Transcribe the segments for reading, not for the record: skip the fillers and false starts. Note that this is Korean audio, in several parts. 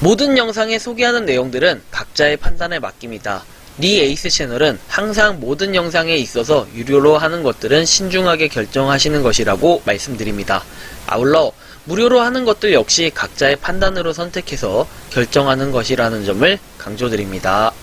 모든 영상에 소개하는 내용들은 각자의 판단에 맡깁니다. 니 에이스 채널은 항상 모든 영상에 있어서 유료로 하는 것들은 신중하게 결정하시는 것이라고 말씀드립니다. 아울러 무료로 하는 것들 역시 각자의 판단으로 선택해서 결정하는 것이라는 점을 강조드립니다.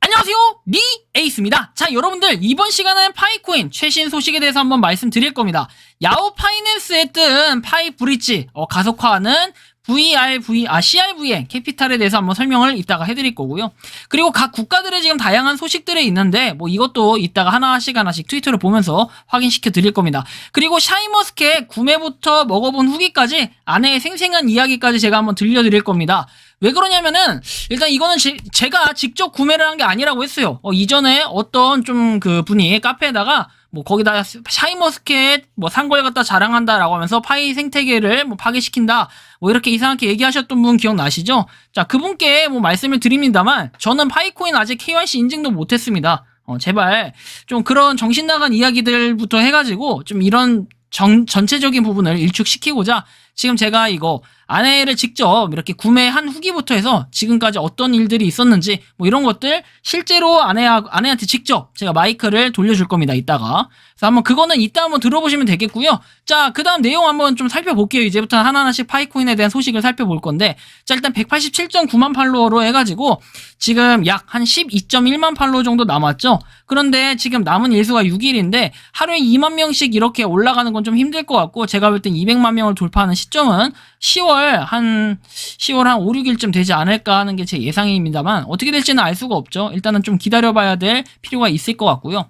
안녕하세요, 니 에이스입니다. 자, 여러분들 이번 시간은 파이코인 최신 소식에 대해서 한번 말씀드릴 겁니다. 야후 파이낸스에 뜬 파이 브릿지 가속화하는 CRV의 캐피탈에 대해서 한번 설명을 이따가 해드릴 거고요. 그리고 각 국가들의 지금 다양한 소식들이 있는데 뭐 이것도 이따가 하나씩 트위터를 보면서 확인시켜 드릴 겁니다. 그리고 샤인머스켓 구매부터 먹어본 후기까지 아내의 생생한 이야기까지 제가 한번 들려드릴 겁니다. 왜 그러냐면은 일단 이거는 제가 직접 구매를 한 게 아니라고 했어요. 이전에 어떤 좀 그 분이 카페에다가 뭐 거기다 샤인머스켓 뭐 산 걸 갖다 자랑한다라고 하면서 파이 생태계를 뭐 파괴시킨다 뭐 이렇게 이상하게 얘기하셨던 분 기억나시죠? 자, 그분께 뭐 말씀을 드립니다만 저는 파이코인 아직 KYC 인증도 못했습니다. 제발 좀 그런 정신 나간 이야기들부터 해가지고 좀 이런 전체적인 부분을 일축시키고자 지금 제가 이거 아내를 직접 이렇게 구매한 후기부터 해서 지금까지 어떤 일들이 있었는지 뭐 이런 것들 실제로 아내한테 직접 제가 마이크를 돌려줄 겁니다. 이따가. 그래서 한번 그거는 이따 한번 들어보시면 되겠고요. 자, 그 다음 내용 한번 좀 살펴볼게요. 이제부터 하나하나씩 파이코인에 대한 소식을 살펴볼 건데, 자, 일단 187.9만 팔로워로 해가지고 지금 약 한 12.1만 팔로워 정도 남았죠. 그런데 지금 남은 일수가 6일인데 하루에 2만 명씩 이렇게 올라가는 건 좀 힘들 것 같고, 제가 볼 땐 200만 명을 돌파하는 시점은 10월 한 5, 6일쯤 되지 않을까 하는 게 제 예상입니다만 어떻게 될지는 알 수가 없죠. 일단은 좀 기다려봐야 될 필요가 있을 것 같고요.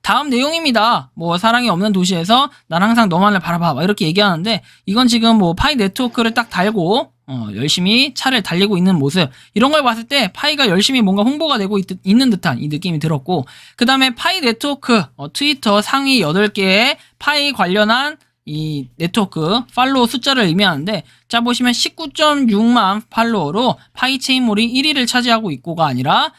다음 내용입니다. 뭐 사랑이 없는 도시에서 난 항상 너만을 바라봐 이렇게 얘기하는데, 이건 지금 뭐 파이 네트워크를 딱 달고 열심히 차를 달리고 있는 모습, 이런 걸 봤을 때 파이가 열심히 뭔가 홍보가 되고 있는 듯한 이 느낌이 들었고, 그 다음에 파이 네트워크 트위터 상위 8개의 파이 관련한 이 네트워크 팔로워 숫자를 의미하는데, 자 보시면 19.6만 팔로워로 파이체인몰이 1위를 차지하고 있고가 아니라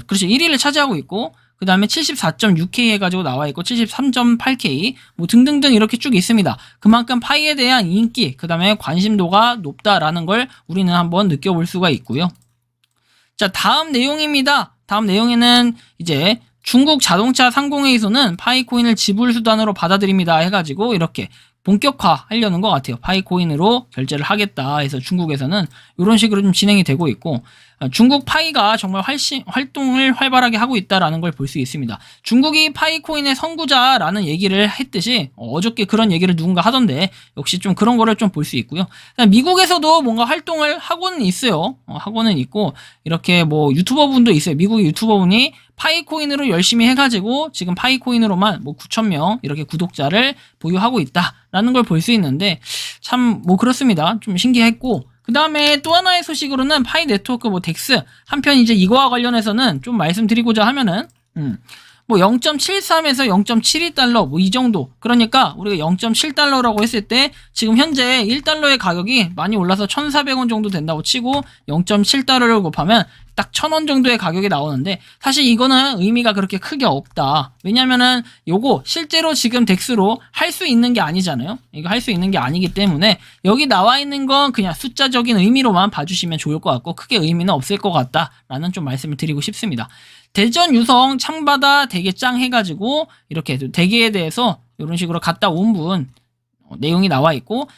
그렇죠, 1위를 차지하고 있고, 그 다음에 74.6K 해가지고 나와있고 73.8K 뭐 등등등 이렇게 쭉 있습니다. 그만큼 파이에 대한 인기, 그 다음에 관심도가 높다라는 걸 우리는 한번 느껴볼 수가 있고요. 자, 다음 내용입니다. 다음 내용에는 이제 중국 자동차 상공회의소는 파이코인을 지불 수단으로 받아들입니다 해가지고 이렇게 본격화 하려는 것 같아요. 파이코인으로 결제를 하겠다 해서 중국에서는 이런 식으로 좀 진행이 되고 있고, 중국 파이가 정말 활동을 활발하게 하고 있다라는 걸 볼 수 있습니다. 중국이 파이코인의 선구자라는 얘기를 했듯이 어저께 그런 얘기를 누군가 하던데 역시 좀 그런 거를 좀 볼 수 있고요. 미국에서도 뭔가 활동을 하고는 있어요. 하고는 있고, 이렇게 뭐 유튜버 분도 있어요. 미국의 유튜버 분이 파이코인으로 열심히 해가지고 지금 파이코인으로만 뭐 9,000명 이렇게 구독자를 보유하고 있다라는 걸 볼 수 있는데, 참 뭐 그렇습니다. 좀 신기했고, 그 다음에 또 하나의 소식으로는 파이 네트워크 뭐 덱스, 한편 이제 이거와 관련해서는 좀 말씀드리고자 하면은 뭐 0.73에서 0.72달러 뭐 이 정도, 그러니까 우리가 0.7달러라고 했을 때 지금 현재 1달러의 가격이 많이 올라서 1,400원 정도 된다고 치고 0.7달러를 곱하면 딱 1,000원 정도의 가격이 나오는데, 사실 이거는 의미가 그렇게 크게 없다. 왜냐면은 요거 실제로 지금 덱스로 할 수 있는 게 아니잖아요. 이거 할 수 있는 게 아니기 때문에 여기 나와 있는 건 그냥 숫자적인 의미로만 봐주시면 좋을 것 같고, 크게 의미는 없을 것 같다라는 좀 말씀을 드리고 싶습니다. 대전 유성 창바다 대게짱 해가지고 이렇게 대게에 대해서 이런 식으로 갔다 온 분 내용이 나와 있고,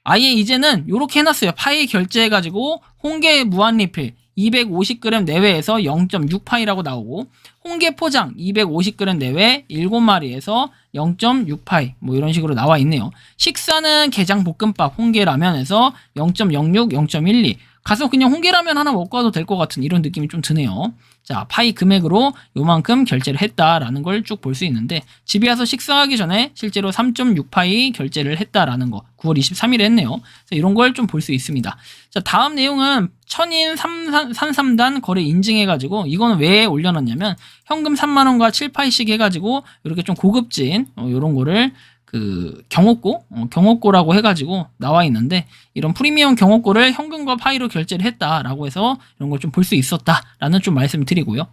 아예 이제는 이렇게 해놨어요. 파이 결제해가지고 홍게 무한 리필 250g 내외에서 0.6파이라고 나오고, 홍게 포장 250g 내외 7마리에서 0.6파이 뭐 이런 식으로 나와 있네요. 식사는 게장 볶음밥 홍게라면에서 0.06, 0.12 가서 그냥 홍게라면 하나 먹고 와도 될 것 같은 이런 느낌이 좀 드네요. 자, 파이 금액으로 요만큼 결제를 했다라는 걸 쭉 볼 수 있는데, 집에 와서 식사하기 전에 실제로 3.6파이 결제를 했다라는 거 9월 23일에 했네요. 이런 걸 좀 볼 수 있습니다. 자, 다음 내용은 천인 산삼단 거래 인증해가지고, 이거는 왜 올려놨냐면 현금 3만원과 7파이씩 해가지고 이렇게 좀 고급진 요런 거를 그 경옥고라고 해가지고 나와 있는데, 이런 프리미엄 경옥고를 현금과 파이로 결제를 했다라고 해서 이런 걸 좀 볼 수 있었다라는 좀 말씀을 드리고요.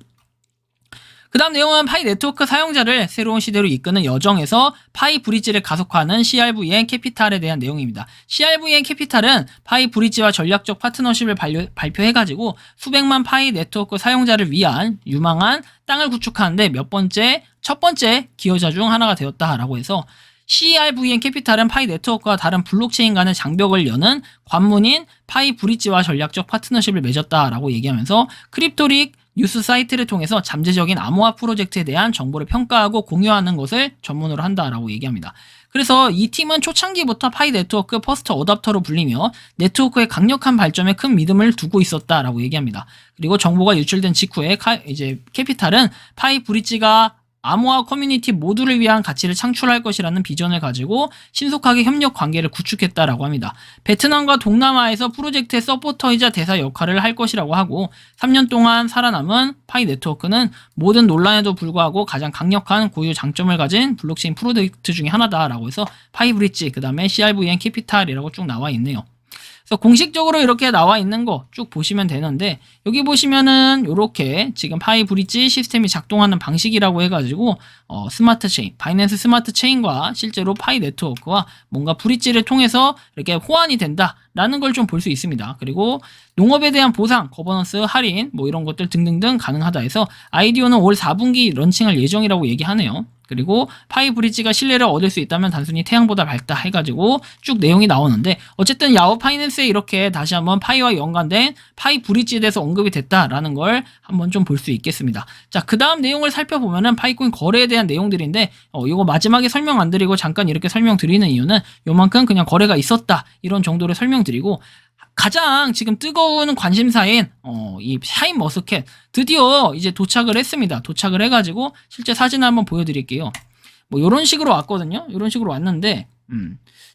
그 다음 내용은 파이 네트워크 사용자를 새로운 시대로 이끄는 여정에서 파이 브릿지를 가속화하는 CRVN 캐피탈에 대한 내용입니다. CRVN 캐피탈은 파이 브릿지와 전략적 파트너십을 발표해가지고 수백만 파이 네트워크 사용자를 위한 유망한 땅을 구축하는데 첫 번째 기여자 중 하나가 되었다라고 해서 CRVN 캐피탈은 파이 네트워크와 다른 블록체인 간의 장벽을 여는 관문인 파이 브릿지와 전략적 파트너십을 맺었다라고 얘기하면서 크립토릭 뉴스 사이트를 통해서 잠재적인 암호화 프로젝트에 대한 정보를 평가하고 공유하는 것을 전문으로 한다라고 얘기합니다. 그래서 이 팀은 초창기부터 파이 네트워크 퍼스트 어답터로 불리며 네트워크의 강력한 발전에 큰 믿음을 두고 있었다라고 얘기합니다. 그리고 정보가 유출된 직후에 이제 캐피탈은 파이 브릿지가 암호화 커뮤니티 모두를 위한 가치를 창출할 것이라는 비전을 가지고 신속하게 협력 관계를 구축했다라고 합니다. 베트남과 동남아에서 프로젝트의 서포터이자 대사 역할을 할 것이라고 하고 3년 동안 살아남은 파이 네트워크는 모든 논란에도 불구하고 가장 강력한 고유 장점을 가진 블록체인 프로젝트 중에 하나다라고 해서 파이 브릿지, 그 다음에 CRVN 캐피탈이라고 쭉 나와 있네요. 그래서 공식적으로 이렇게 나와 있는 거 쭉 보시면 되는데, 여기 보시면은 이렇게 지금 파이 브릿지 시스템이 작동하는 방식이라고 해가지고 스마트 체인, 바이낸스 스마트 체인과 실제로 파이 네트워크와 뭔가 브릿지를 통해서 이렇게 호환이 된다라는 걸 좀 볼 수 있습니다. 그리고 농업에 대한 보상, 거버넌스 할인 뭐 이런 것들 등등등 가능하다 해서 IDO는 올 4분기 런칭할 예정이라고 얘기하네요. 그리고 파이 브릿지가 신뢰를 얻을 수 있다면 단순히 태양보다 밝다 해가지고 쭉 내용이 나오는데, 어쨌든 야후 파이낸스에 이렇게 다시 한번 파이와 연관된 파이 브릿지에 대해서 언급이 됐다라는 걸 한번 좀 볼 수 있겠습니다. 자, 그 다음 내용을 살펴보면은 파이코인 거래에 대한 내용들인데, 이거 마지막에 설명 안 드리고 잠깐 이렇게 설명드리는 이유는 요만큼 그냥 거래가 있었다 이런 정도로 설명드리고, 가장 지금 뜨거운 관심사인 이 샤인 머스켓 드디어 이제 도착을 했습니다. 도착을 해가지고 실제 사진을 한번 보여드릴게요. 뭐 이런 식으로 왔거든요. 이런 식으로 왔는데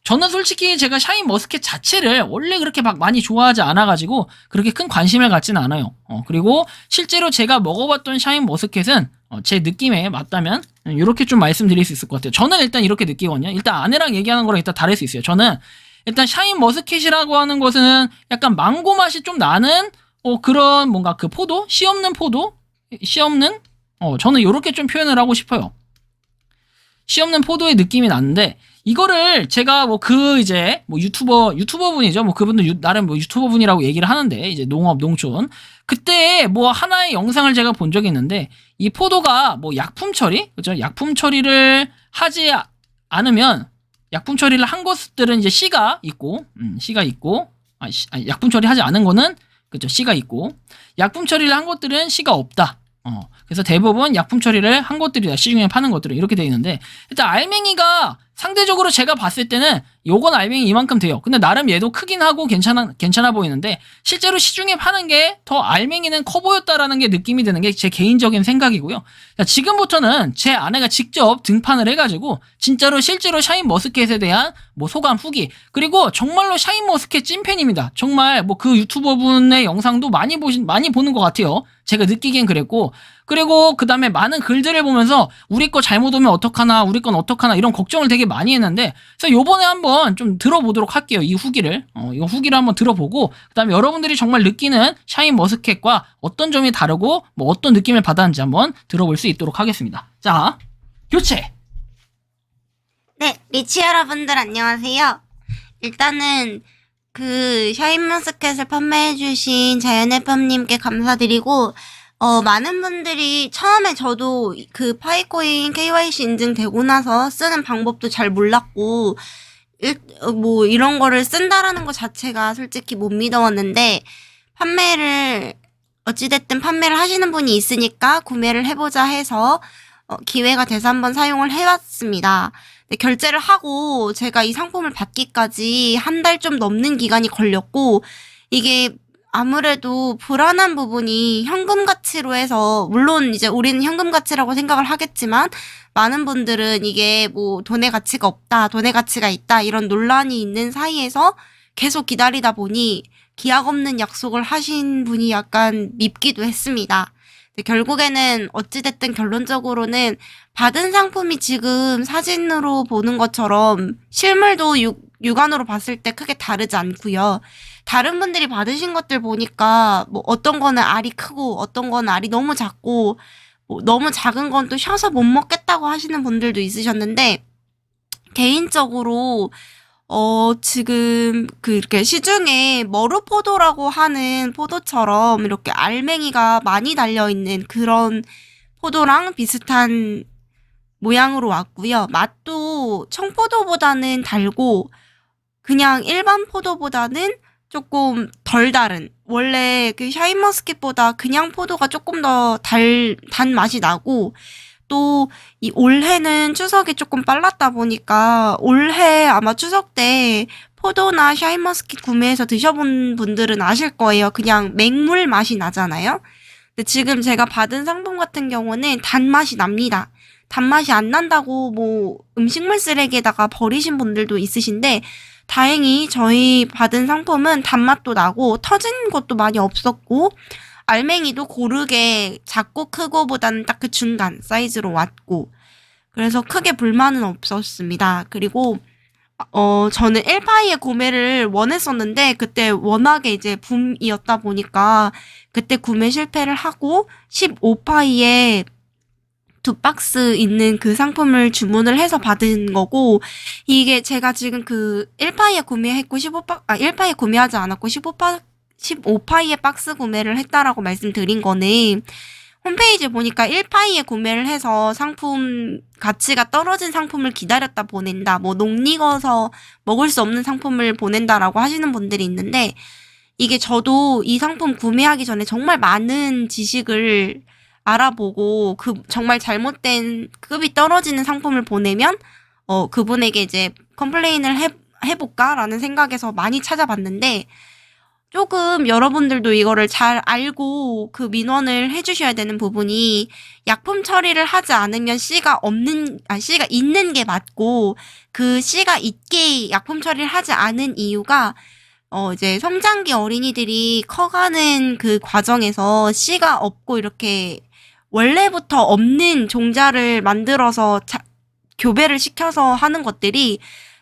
저는 솔직히 제가 샤인 머스켓 자체를 원래 그렇게 막 많이 좋아하지 않아가지고 그렇게 큰 관심을 갖지는 않아요. 그리고 실제로 제가 먹어봤던 샤인 머스켓은 제 느낌에 맞다면 이렇게 좀 말씀드릴 수 있을 것 같아요. 저는 일단 이렇게 느끼거든요. 일단 아내랑 얘기하는 거랑 일단 다를 수 있어요. 저는 일단 샤인 머스켓이라고 하는 것은 약간 망고 맛이 좀 나는 그런 뭔가 그 포도? 씨 없는 포도? 씨 없는? 저는 이렇게 좀 표현을 하고 싶어요. 씨 없는 포도의 느낌이 나는데, 이거를 제가 뭐 이제 뭐 유튜버분이죠. 뭐 그분도 나름 뭐 유튜버분이라고 얘기를 하는데, 이제 농업, 농촌. 그때 뭐 하나의 영상을 제가 본 적이 있는데, 이 포도가 뭐 약품 처리? 그죠? 약품 처리를 하지 않으면, 약품 처리를 한 것들은 이제 씨가 있고, 약품 처리하지 않은 거는, 그죠, 씨가 있고, 약품 처리를 한 것들은 씨가 없다. 그래서 대부분 약품 처리를 한 것들이다. 시중에 파는 것들은 이렇게 돼 있는데, 일단 알맹이가 상대적으로 제가 봤을 때는 요건 알맹이 이만큼 돼요. 근데 나름 얘도 크긴 하고 괜찮아 보이는데, 실제로 시중에 파는 게 더 알맹이는 커 보였다라는 게 느낌이 드는 게 제 개인적인 생각이고요. 자, 지금부터는 제 아내가 직접 등판을 해가지고 진짜로 실제로 샤인 머스켓에 대한 뭐 소감 후기, 그리고 정말로 샤인 머스켓 찐팬입니다. 정말 뭐 그 유튜버분의 영상도 많이 보는 것 같아요. 제가 느끼기엔 그랬고, 그리고 그 다음에 많은 글들을 보면서 우리 거 잘못 오면 어떡하나, 우리 건 어떡하나 이런 걱정을 되게 많이 했는데, 그래서 요번에 한번 좀 들어보도록 할게요. 이 후기를. 이 후기를 한번 들어보고, 그 다음에 여러분들이 정말 느끼는 샤인 머스켓과 어떤 점이 다르고 뭐 어떤 느낌을 받았는지 한번 들어볼 수 있도록 하겠습니다. 자, 교체! 네, 리치 여러분들 안녕하세요. 일단은 그 샤인머스켓을 판매해주신 자연의팜님께 감사드리고, 많은 분들이 처음에 저도 그 파이코인 KYC 인증되고 나서 쓰는 방법도 잘 몰랐고, 뭐 이런 거를 쓴다라는 것 자체가 솔직히 못 믿어왔는데, 어찌됐든 판매를 하시는 분이 있으니까 구매를 해보자 해서 기회가 돼서 한번 사용을 해봤습니다. 결제를 하고 제가 이 상품을 받기까지 한 달 좀 넘는 기간이 걸렸고, 이게 아무래도 불안한 부분이 현금 가치로 해서, 물론 이제 우리는 현금 가치라고 생각을 하겠지만 많은 분들은 이게 뭐 돈의 가치가 없다, 돈의 가치가 있다 이런 논란이 있는 사이에서 계속 기다리다 보니 기약 없는 약속을 하신 분이 약간 밉기도 했습니다. 결국에는 어찌됐든 결론적으로는 받은 상품이 지금 사진으로 보는 것처럼 실물도 육안으로 봤을 때 크게 다르지 않고요. 다른 분들이 받으신 것들 보니까 뭐 어떤 거는 알이 크고 어떤 거는 알이 너무 작고 너무 작은 건 또 셔서 못 먹겠다고 하시는 분들도 있으셨는데, 개인적으로 지금 이렇게 시중에 머루포도라고 하는 포도처럼 이렇게 알맹이가 많이 달려있는 그런 포도랑 비슷한 모양으로 왔고요. 맛도 청포도보다는 달고 그냥 일반 포도보다는 조금 덜 다른, 원래 그 샤인머스켓보다 그냥 포도가 조금 더 단 맛이 나고, 또 이 올해는 추석이 조금 빨랐다 보니까 올해 아마 추석 때 포도나 샤인머스켓 구매해서 드셔본 분들은 아실 거예요. 그냥 맹물 맛이 나잖아요. 근데 지금 제가 받은 상품 같은 경우는 단맛이 납니다. 단맛이 안 난다고 뭐 음식물 쓰레기에다가 버리신 분들도 있으신데, 다행히 저희 받은 상품은 단맛도 나고 터진 것도 많이 없었고, 알맹이도 고르게 작고 크고보다는 딱 그 중간 사이즈로 왔고, 그래서 크게 불만은 없었습니다. 그리고 저는 1파이에 구매를 원했었는데 그때 워낙에 이제 붐이었다 보니까 그때 구매 실패를 하고 15파이에 2박스 있는 그 상품을 주문을 해서 받은 거고, 이게 제가 지금 1파이에 구매했고 1파이에 구매하지 않았고 15파이에 박스 구매를 했다라고 말씀드린 거는, 홈페이지에 보니까 1파이에 구매를 해서 상품 가치가 떨어진 상품을 기다렸다 보낸다, 뭐 녹익어서 먹을 수 없는 상품을 보낸다라고 하시는 분들이 있는데, 이게 저도 이 상품 구매하기 전에 정말 많은 지식을 알아보고 정말 잘못된 급이 떨어지는 상품을 보내면 그분에게 이제 컴플레인을 해볼까라는 생각에서 많이 찾아봤는데, 조금 여러분들도 이거를 잘 알고 그 민원을 해주셔야 되는 부분이, 약품 처리를 하지 않으면 씨가 있는 게 맞고, 그 씨가 있게 약품 처리를 하지 않은 이유가 이제 성장기 어린이들이 커가는 그 과정에서 씨가 없고 이렇게 원래부터 없는 종자를 만들어서 교배를 시켜서 하는 것들이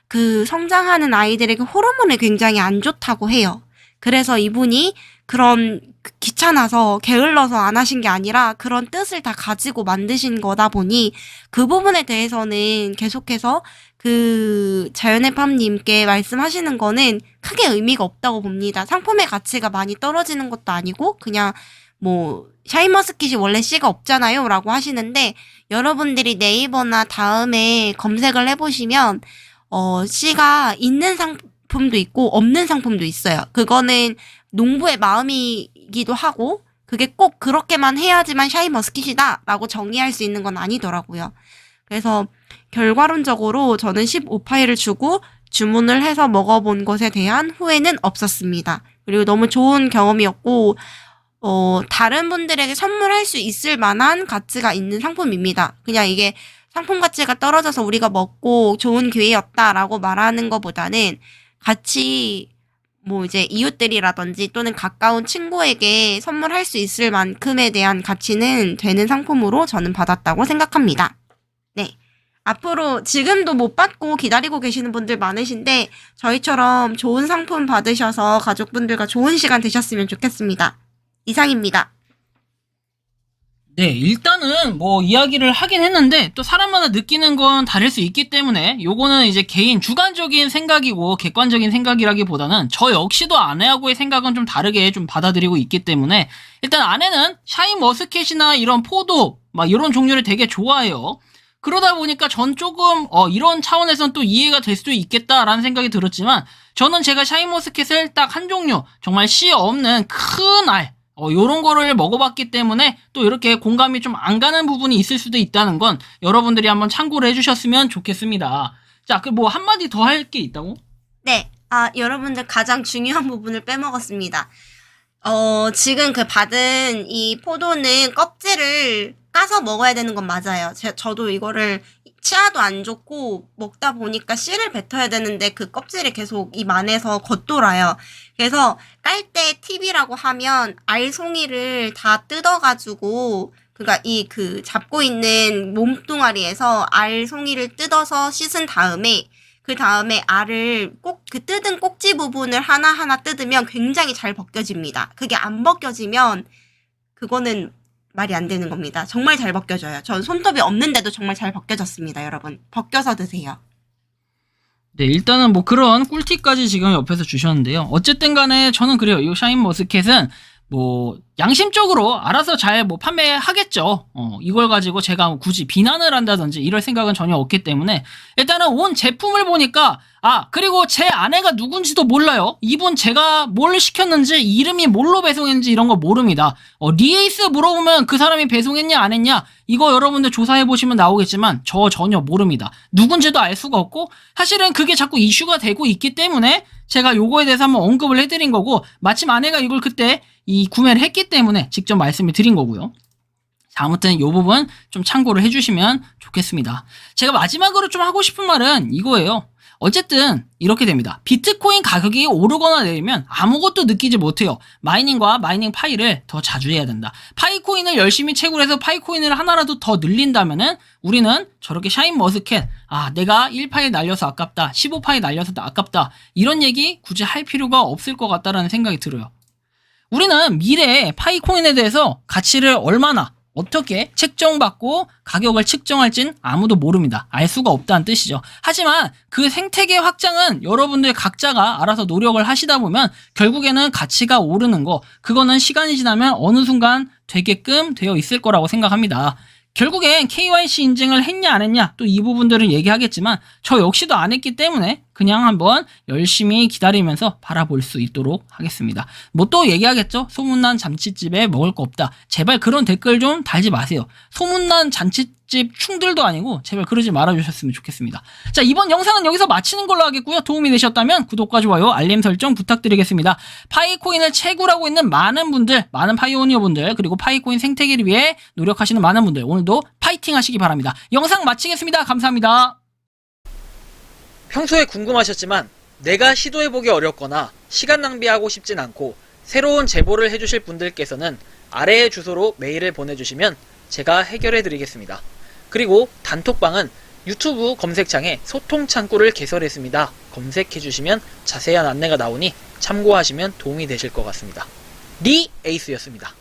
그 성장하는 아이들에게 호르몬에 굉장히 안 좋다고 해요. 그래서 이분이 그런 귀찮아서 게을러서 안 하신 게 아니라 그런 뜻을 다 가지고 만드신 거다 보니, 그 부분에 대해서는 계속해서 그 자연의 팜님께 말씀하시는 거는 크게 의미가 없다고 봅니다. 상품의 가치가 많이 떨어지는 것도 아니고, 그냥 뭐 샤인머스켓이 원래 씨가 없잖아요 라고 하시는데, 여러분들이 네이버나 다음에 검색을 해보시면 씨가 있는 상품도 있고 없는 상품도 있어요. 그거는 농부의 마음이기도 하고, 그게 꼭 그렇게만 해야지만 샤인머스켓이다 라고 정의할 수 있는 건 아니더라고요. 그래서 결과론적으로 저는 15파이를 주고 주문을 해서 먹어본 것에 대한 후회는 없었습니다. 그리고 너무 좋은 경험이었고, 다른 분들에게 선물할 수 있을 만한 가치가 있는 상품입니다. 그냥 이게 상품 가치가 떨어져서 우리가 먹고 좋은 기회였다라고 말하는 것보다는, 같이 뭐 이제 이웃들이라든지 또는 가까운 친구에게 선물할 수 있을 만큼에 대한 가치는 되는 상품으로 저는 받았다고 생각합니다. 네. 앞으로 지금도 못 받고 기다리고 계시는 분들 많으신데, 저희처럼 좋은 상품 받으셔서 가족분들과 좋은 시간 되셨으면 좋겠습니다. 이상입니다. 네, 일단은 뭐 이야기를 하긴 했는데 또 사람마다 느끼는 건 다를 수 있기 때문에 요거는 이제 개인 주관적인 생각이고 객관적인 생각이라기보다는 저 역시도 아내하고의 생각은 좀 다르게 좀 받아들이고 있기 때문에, 일단 아내는 샤인머스켓이나 이런 포도 막 이런 종류를 되게 좋아해요. 그러다 보니까 전 조금 이런 차원에서는 또 이해가 될 수도 있겠다라는 생각이 들었지만, 저는 제가 샤인머스켓을 딱 한 종류, 정말 씨 없는 큰 알 요런 거를 먹어봤기 때문에 또 이렇게 공감이 좀 안 가는 부분이 있을 수도 있다는 건 여러분들이 한번 참고를 해주셨으면 좋겠습니다. 자, 뭐 한마디 더 할 게 있다고? 네. 여러분들 가장 중요한 부분을 빼먹었습니다. 지금 받은 이 포도는 껍질을 까서 먹어야 되는 건 맞아요. 저도 이거를 치아도 안 좋고 먹다 보니까 씨를 뱉어야 되는데 그 껍질이 계속 입 안에서 겉돌아요. 그래서 깔 때 팁이라고 하면 알송이를 다 뜯어가지고, 그러니까 잡고 있는 몸뚱아리에서 알송이를 뜯어서 씻은 다음에, 그 다음에 알을 그 뜯은 꼭지 부분을 하나하나 뜯으면 굉장히 잘 벗겨집니다. 그게 안 벗겨지면 그거는 말이 안 되는 겁니다. 정말 잘 벗겨져요. 전 손톱이 없는데도 정말 잘 벗겨졌습니다, 여러분. 벗겨서 드세요. 네, 일단은 뭐 그런 꿀팁까지 지금 옆에서 주셨는데요. 어쨌든 간에 저는 그래요. 이 샤인머스켓은 뭐 양심적으로 알아서 잘 뭐 판매하겠죠. 이걸 가지고 제가 굳이 비난을 한다든지 이럴 생각은 전혀 없기 때문에 일단은 온 제품을 보니까 그리고 제 아내가 누군지도 몰라요. 이분 제가 뭘 시켰는지 이름이 뭘로 배송했는지 이런 거 모릅니다. 리에이스 물어보면 그 사람이 배송했냐 안 했냐 이거 여러분들 조사해보시면 나오겠지만 저 전혀 모릅니다. 누군지도 알 수가 없고 사실은 그게 자꾸 이슈가 되고 있기 때문에 제가 요거에 대해서 한번 언급을 해드린 거고 마침 아내가 이걸 그때 구매를 했기 때문에 직접 말씀을 드린 거고요. 자, 아무튼 이 부분 좀 참고를 해주시면 좋겠습니다. 제가 마지막으로 좀 하고 싶은 말은 이거예요. 어쨌든 이렇게 됩니다. 비트코인 가격이 오르거나 내리면 아무것도 느끼지 못해요. 마이닝과 마이닝 파이를 더 자주 해야 된다. 파이코인을 열심히 채굴해서 파이코인을 하나라도 더 늘린다면은 우리는 저렇게 샤인머스켓 내가 1파이 날려서 아깝다 15파이 날려서 아깝다 이런 얘기 굳이 할 필요가 없을 것 같다라는 생각이 들어요. 우리는 미래에 파이코인에 대해서 가치를 얼마나 어떻게 책정받고 가격을 측정할진 아무도 모릅니다. 알 수가 없다는 뜻이죠. 하지만 그 생태계 확장은 여러분들 각자가 알아서 노력을 하시다 보면 결국에는 가치가 오르는 거 그거는 시간이 지나면 어느 순간 되게끔 되어 있을 거라고 생각합니다. 결국엔 KYC 인증을 했냐 안 했냐 또 이 부분들을 얘기하겠지만 저 역시도 안 했기 때문에 그냥 한번 열심히 기다리면서 바라볼 수 있도록 하겠습니다. 뭐 또 얘기하겠죠. 소문난 잔치집에 먹을 거 없다. 제발 그런 댓글 좀 달지 마세요. 소문난 잔치집 충들도 아니고 제발 그러지 말아주셨으면 좋겠습니다. 자, 이번 영상은 여기서 마치는 걸로 하겠고요. 도움이 되셨다면 구독과 좋아요 알림 설정 부탁드리겠습니다. 파이코인을 채굴하고 있는 많은 분들 많은 파이오니어 분들 그리고 파이코인 생태계를 위해 노력하시는 많은 분들 오늘도 파이팅 하시기 바랍니다. 영상 마치겠습니다. 감사합니다. 평소에 궁금하셨지만 내가 시도해보기 어렵거나 시간 낭비하고 싶진 않고 새로운 제보를 해주실 분들께서는 아래의 주소로 메일을 보내주시면 제가 해결해드리겠습니다. 그리고 단톡방은 유튜브 검색창에 소통창구를 개설했습니다. 검색해주시면 자세한 안내가 나오니 참고하시면 도움이 되실 것 같습니다. 리 에이스였습니다.